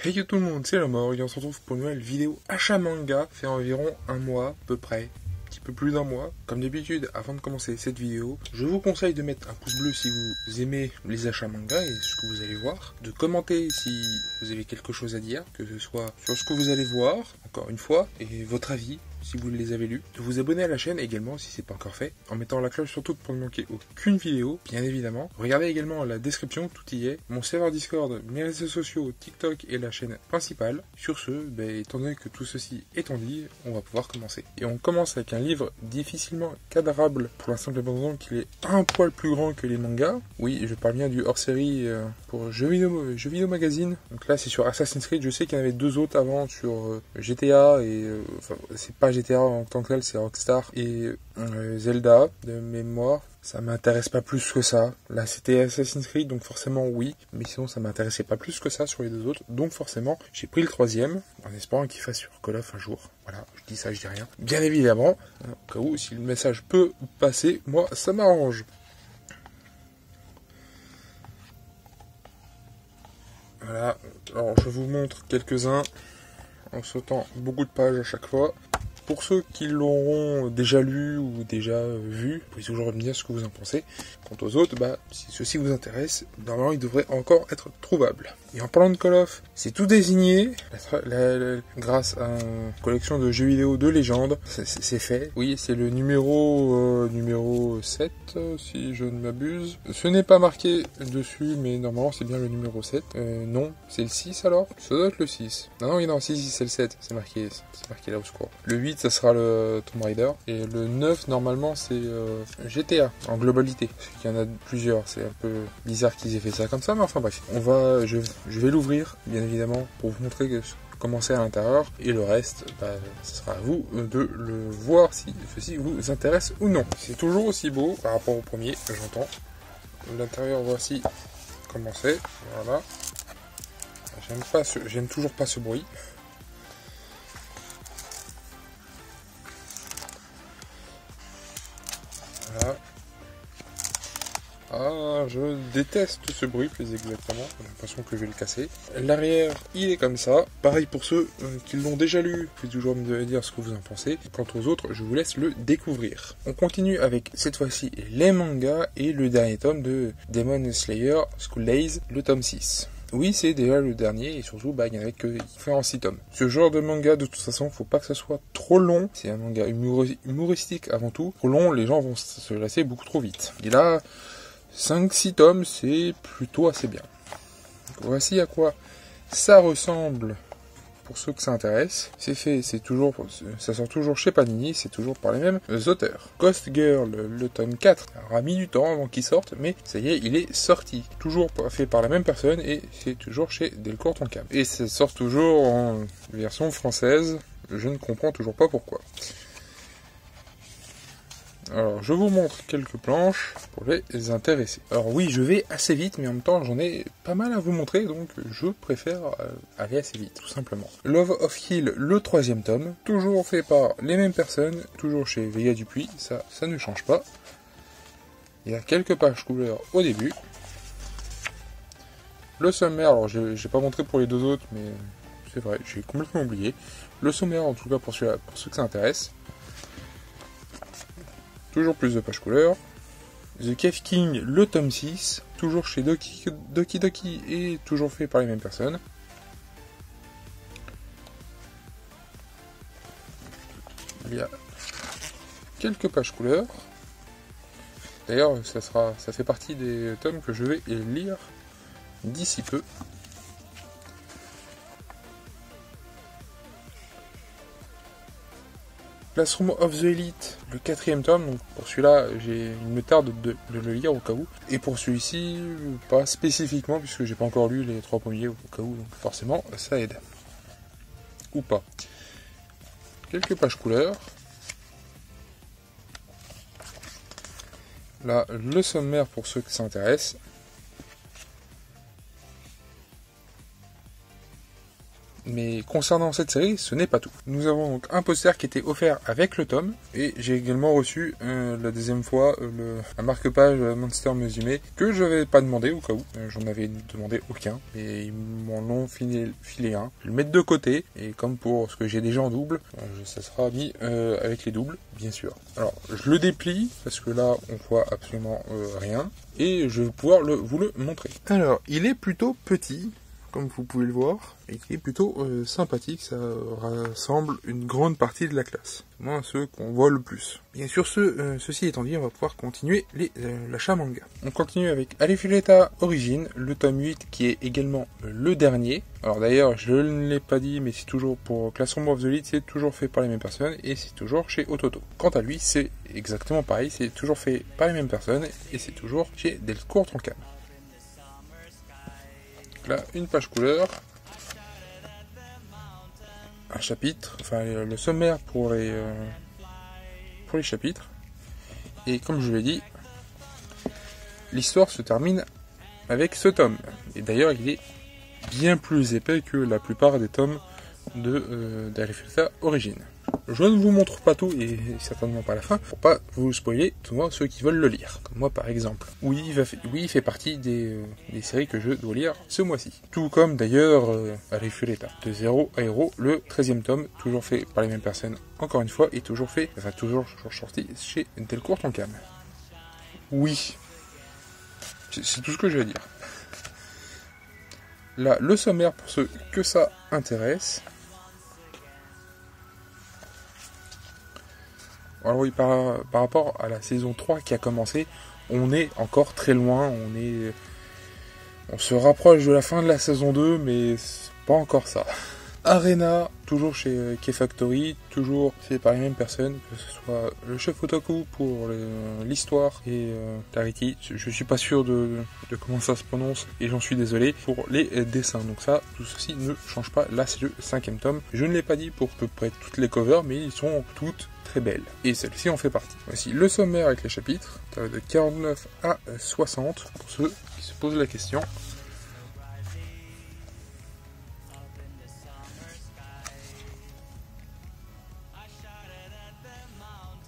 Hey yo tout le monde, c'est la mort et on se retrouve pour une nouvelle vidéo achat manga. Fait environ un mois à peu près, un petit peu plus d'un mois. Comme d'habitude, avant de commencer cette vidéo, je vous conseille de mettre un pouce bleu si vous aimez les achats manga et ce que vous allez voir. De commenter si vous avez quelque chose à dire, que ce soit sur ce que vous allez voir, encore une fois, et votre avis si vous les avez lus. De vous abonner à la chaîne également si c'est pas encore fait, en mettant la cloche surtout pour ne manquer aucune vidéo, bien évidemment. Regardez également la description, tout y est. Mon serveur Discord, mes réseaux sociaux, TikTok et la chaîne principale. Sur ce, étant donné que tout ceci étant dit, on va pouvoir commencer. Et on commence avec un livre difficilement cadrable pour la simple et bonne raison qu'il est un poil plus grand que les mangas. Oui, je parle bien du hors-série pour jeux vidéo magazine. Donc là c'est sur Assassin's Creed, je sais qu'il y en avait deux autres avant sur GTA et enfin c'est pas GTA en tant que tel, c'est Rockstar et Zelda de mémoire. Ça m'intéresse pas plus que ça. Là c'était Assassin's Creed donc forcément oui, mais sinon ça m'intéressait pas plus que ça sur les deux autres, donc forcément j'ai pris le troisième en espérant qu'il fasse sur Call of un jour. Voilà, je dis ça, je dis rien. Bien évidemment, au cas où si le message peut passer, moi ça m'arrange. Voilà, alors je vous montre quelques-uns en sautant beaucoup de pages à chaque fois. Pour ceux qui l'auront déjà lu ou déjà vu, vous pouvez toujours me dire ce que vous en pensez. Quant aux autres, si ceci vous intéresse, normalement il devrait encore être trouvable. Et en parlant de Call of, c'est tout désigné grâce à une collection de jeux vidéo de légende. C'est fait. Oui, c'est le numéro 7, si je ne m'abuse. Ce n'est pas marqué dessus, mais normalement c'est bien le numéro 7. Non, c'est le 6 alors. Ça doit être le 6. Non, si, c'est le 7. C'est marqué là au secours. Le 8, ça sera le Tomb Raider. Et le 9, normalement, c'est GTA, en globalité. Parce qu'il y en a plusieurs. C'est un peu bizarre qu'ils aient fait ça comme ça, mais enfin bref. Je vais l'ouvrir, bien évidemment, pour vous montrer comment c'est à l'intérieur. Et le reste, ce sera à vous de le voir si ceci vous intéresse ou non. C'est toujours aussi beau par rapport au premier, j'entends. L'intérieur, voici comment c'est. Voilà. J'aime toujours pas ce bruit. Voilà. Ah, je déteste ce bruit, plus exactement. J'ai l'impression que je vais le casser. L'arrière, il est comme ça. Pareil pour ceux qui l'ont déjà lu. Vous pouvez toujours me dire ce que vous en pensez. Quant aux autres, je vous laisse le découvrir. On continue avec, cette fois-ci, les mangas et le dernier tome de Demon Slayer School Days, le tome 6. Oui, c'est déjà le dernier, et surtout, il n'y en avait que faire en 6 tomes. Ce genre de manga, de toute façon, faut pas que ça soit trop long. C'est un manga humoristique avant tout. Trop long, les gens vont se lasser beaucoup trop vite. Et là, 5-6 tomes, c'est plutôt assez bien. Donc, voici à quoi ça ressemble pour ceux que ça intéresse. C'est fait, ça sort toujours chez Panini, c'est toujours par les mêmes auteurs. Ghost Girl, le tome 4, aura mis du temps avant qu'il sorte, mais ça y est, il est sorti. Toujours fait par la même personne et c'est toujours chez Delcourt Tonkam. Et ça sort toujours en version française, je ne comprends toujours pas pourquoi. Alors, je vous montre quelques planches pour les intéresser. Alors oui, je vais assez vite, mais en même temps, j'en ai pas mal à vous montrer, donc je préfère aller assez vite, tout simplement. Love of Hill, le 3e tome, toujours fait par les mêmes personnes, toujours chez Vega Dupuis, ça ne change pas. Il y a quelques pages couleurs au début. Le sommaire, alors j'ai pas montré pour les deux autres, mais c'est vrai, j'ai complètement oublié. Le sommaire, en tout cas pour ceux que ça intéresse. Toujours plus de pages couleurs. The Cave King, le tome 6, toujours chez Doki Doki et toujours fait par les mêmes personnes. Il y a quelques pages couleurs. D'ailleurs, ça fait partie des tomes que je vais lire d'ici peu. Classroom of the Elite, le 4e tome, donc pour celui-là, il me tarde de le lire au cas où. Et pour celui-ci, pas spécifiquement, puisque j'ai pas encore lu les 3 premiers au cas où, donc forcément, ça aide. Ou pas. Quelques pages couleurs. Là, le sommaire pour ceux qui s'intéressent. Mais concernant cette série, ce n'est pas tout. Nous avons donc un poster qui était offert avec le tome, et j'ai également reçu la deuxième fois un marque-page Monster Musume que je n'avais pas demandé au cas où. J'en avais demandé aucun, et ils m'en ont filé un. Je vais le mettre de côté, et comme pour ce que j'ai déjà en double, ça sera mis avec les doubles, bien sûr. Alors, je le déplie, parce que là, on voit absolument rien, et je vais pouvoir vous le montrer. Alors, il est plutôt petit, comme vous pouvez le voir, et qui est plutôt sympathique, ça rassemble une grande partie de la classe, moins ceux qu'on voit le plus. Bien sûr, ceci étant dit, on va pouvoir continuer l'achat manga. On continue avec Arifureta Origin, le tome 8 qui est également le dernier. Alors d'ailleurs, je ne l'ai pas dit, mais c'est toujours pour Classroom of the Elite, c'est toujours fait par les mêmes personnes, et c'est toujours chez Ototo. Quant à lui, c'est exactement pareil, c'est toujours fait par les mêmes personnes, et c'est toujours chez Delcourt Tonkam. Là, une page couleur, un chapitre, enfin le sommaire pour les chapitres, et comme je l'ai dit, l'histoire se termine avec ce tome, et d'ailleurs il est bien plus épais que la plupart des tomes d'Arifureta Origin. Je ne vous montre pas tout, et certainement pas la fin, pour pas vous spoiler, tout moi, ceux qui veulent le lire, comme moi par exemple. Oui, il fait partie des séries que je dois lire ce mois-ci. Tout comme d'ailleurs Arifureta, de 0 à Hero, le 13e tome, toujours fait par les mêmes personnes, encore une fois, et toujours sorti chez Delcourt Tonkam. Oui, c'est tout ce que je vais dire. Là, le sommaire pour ceux que ça intéresse. Alors oui, par rapport à la saison 3 qui a commencé, on est encore très loin, on se rapproche de la fin de la saison 2, mais c'est pas encore ça. Arena, toujours chez K-Factory, toujours fait par les mêmes personnes, que ce soit le chef Otaku pour l'histoire et Clarity, je suis pas sûr de comment ça se prononce, et j'en suis désolé, pour les dessins. Donc ça, tout ceci ne change pas, là c'est le 5e tome. Je ne l'ai pas dit pour à peu près toutes les covers, mais ils sont toutes très belles. Et celle-ci en fait partie. Voici le sommaire avec les chapitres, de 49 à 60, pour ceux qui se posent la question.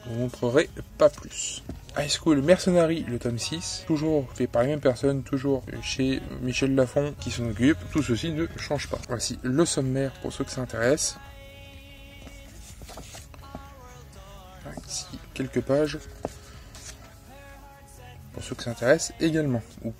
Je vous montrerai pas plus. High School Mercenary, le tome 6, toujours fait par les mêmes personnes, toujours chez Michel Lafon qui s'en occupe. Tout ceci ne change pas. Voici le sommaire pour ceux que ça intéresse. Ici, quelques pages pour ceux que ça intéresse également, ou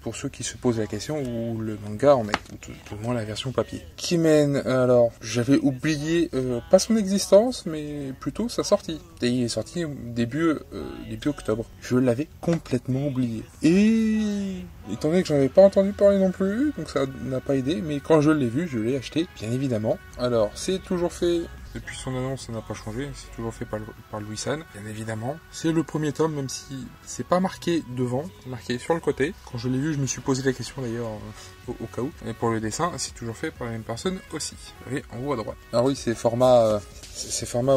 pour ceux qui se posent la question où le manga en est, ou tout au moins la version papier. Kimen, alors j'avais oublié pas son existence, mais plutôt sa sortie. Et il est sorti début octobre. Je l'avais complètement oublié. Et étant donné que j'en avais pas entendu parler non plus, donc ça n'a pas aidé, mais quand je l'ai vu, je l'ai acheté, bien évidemment. Alors c'est toujours fait. Depuis son annonce, ça n'a pas changé, c'est toujours fait par Louis San, bien évidemment. C'est le premier tome, même si c'est pas marqué devant, marqué sur le côté. Quand je l'ai vu, je me suis posé la question d'ailleurs, au cas où. Et pour le dessin, c'est toujours fait par la même personne aussi. Vous voyez, en haut à droite. Alors oui, c'est format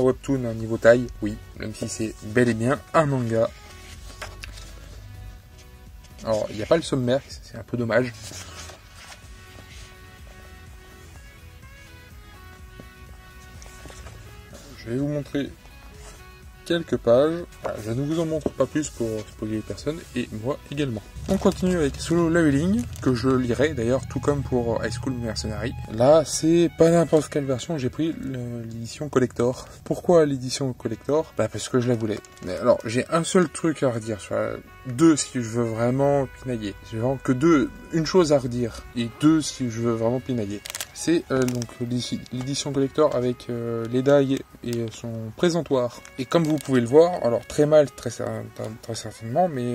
webtoon, hein, niveau taille, oui, même si c'est bel et bien un manga. Alors, il n'y a pas le sommaire, c'est un peu dommage. Je vais vous montrer quelques pages. Voilà, je ne vous en montre pas plus pour spoiler les personnes, et moi également. On continue avec Solo Leveling, que je lirai d'ailleurs, tout comme pour High School Mercenary. Là, c'est pas n'importe quelle version, j'ai pris l'édition collector. Pourquoi l'édition collector? Bah parce que je la voulais. Mais alors, j'ai un seul truc à redire, sur deux si je veux vraiment pinailler. J'ai vraiment que une chose à redire, et deux si je veux vraiment pinailler. C'est donc l'édition collector avec les die et son présentoir. Et comme vous pouvez le voir, alors très mal, très certainement, mais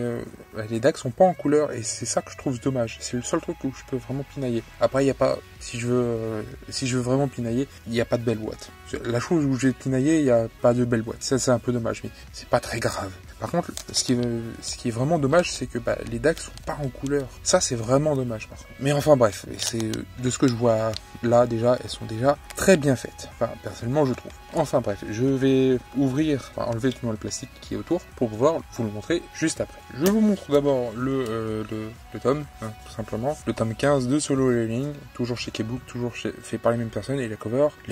les decks sont pas en couleur, et c'est ça que je trouve dommage. C'est le seul truc où je peux vraiment pinailler. Après, il y a pas, si je veux vraiment pinailler, il n'y a pas de belle boîte. La chose où j'ai pinaillé, il n'y a pas de belle boîte. Ça, c'est un peu dommage, mais c'est pas très grave. Par contre, ce qui est vraiment dommage, c'est que les decks sont pas en couleur. Ça, c'est vraiment dommage, par contre. Mais enfin, bref, c'est de ce que je vois là déjà, elles sont déjà très bien faites. Enfin, personnellement, je trouve. Enfin bref, je vais enlever tout le plastique qui est autour pour pouvoir vous le montrer juste après. Je vous montre d'abord le tome, hein, tout simplement. Le tome 15 de Solo Leveling, toujours chez Kebook, toujours fait par les mêmes personnes, et les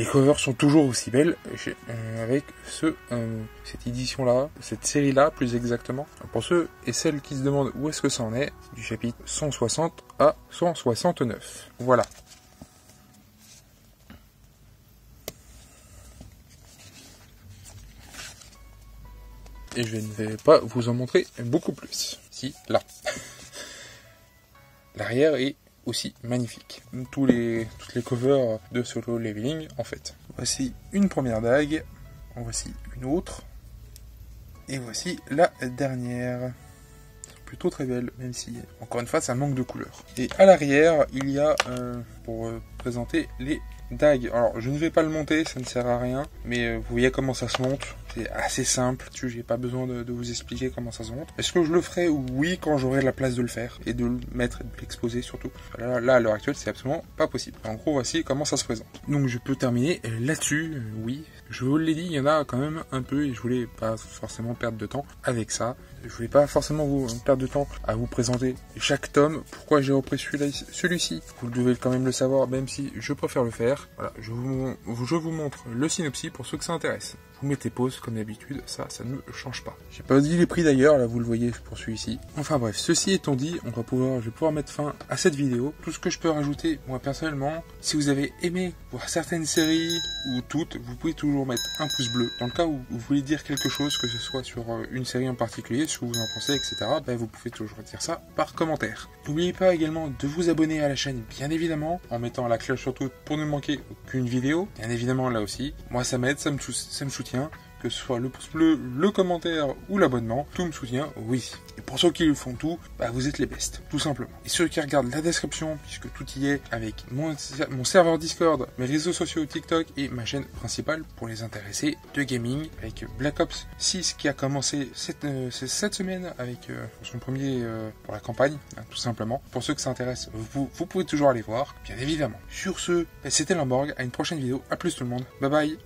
covers sont toujours aussi belles avec cette édition-là, cette série-là plus exactement. Pour ceux et celles qui se demandent où est-ce que ça en est, du chapitre 160 à 169. Voilà. Et je ne vais pas vous en montrer beaucoup plus. Si, là. L'arrière est aussi magnifique. Toutes les covers de Solo Leveling, en fait. Voici une première dague. En voici une autre. Et voici la dernière. Plutôt très belle, même si, encore une fois, ça manque de couleur. Et à l'arrière, il y a, pour présenter les dagues. Alors, je ne vais pas le monter, ça ne sert à rien. Mais vous voyez comment ça se monte. C'est assez simple, j'ai pas besoin de vous expliquer comment ça se monte. Est-ce que je le ferai? Oui, quand j'aurai la place de le faire et de le mettre et de l'exposer surtout. Là, à l'heure actuelle, c'est absolument pas possible. En gros, voici comment ça se présente. Donc, je peux terminer là-dessus. Oui, je vous l'ai dit, il y en a quand même un peu et je voulais pas forcément perdre de temps avec ça. Je voulais pas forcément vous perdre de temps à vous présenter chaque tome. Pourquoi j'ai repris celui-ci? Vous devez quand même le savoir, même si je préfère le faire. Voilà, je vous montre le synopsis pour ceux que ça intéresse. Vous mettez pause comme d'habitude, ça ne change pas. J'ai pas dit les prix d'ailleurs, là vous le voyez pour celui-ci. Enfin bref, ceci étant dit, je vais pouvoir mettre fin à cette vidéo. Tout ce que je peux rajouter, moi personnellement, si vous avez aimé voir certaines séries ou toutes, vous pouvez toujours mettre un pouce bleu. Dans le cas où vous voulez dire quelque chose, que ce soit sur une série en particulier, ce que vous en pensez, etc., ben vous pouvez toujours dire ça par commentaire. N'oubliez pas également de vous abonner à la chaîne, bien évidemment, en mettant la cloche sur tout pour ne manquer aucune vidéo. Bien évidemment là aussi, moi ça m'aide, ça me soutient. Que ce soit le pouce bleu, le commentaire ou l'abonnement, tout me soutient, oui. Et pour ceux qui le font tout, bah vous êtes les bestes, tout simplement. Et ceux qui regardent la description, puisque tout y est, avec mon serveur Discord, mes réseaux sociaux TikTok et ma chaîne principale pour les intéressés de gaming, avec Black Ops 6 qui a commencé cette semaine avec son premier pour la campagne, hein, tout simplement. Pour ceux que ça intéresse, vous pouvez toujours aller voir, bien évidemment. Sur ce, c'était Lamborg, à une prochaine vidéo, à plus tout le monde, bye bye.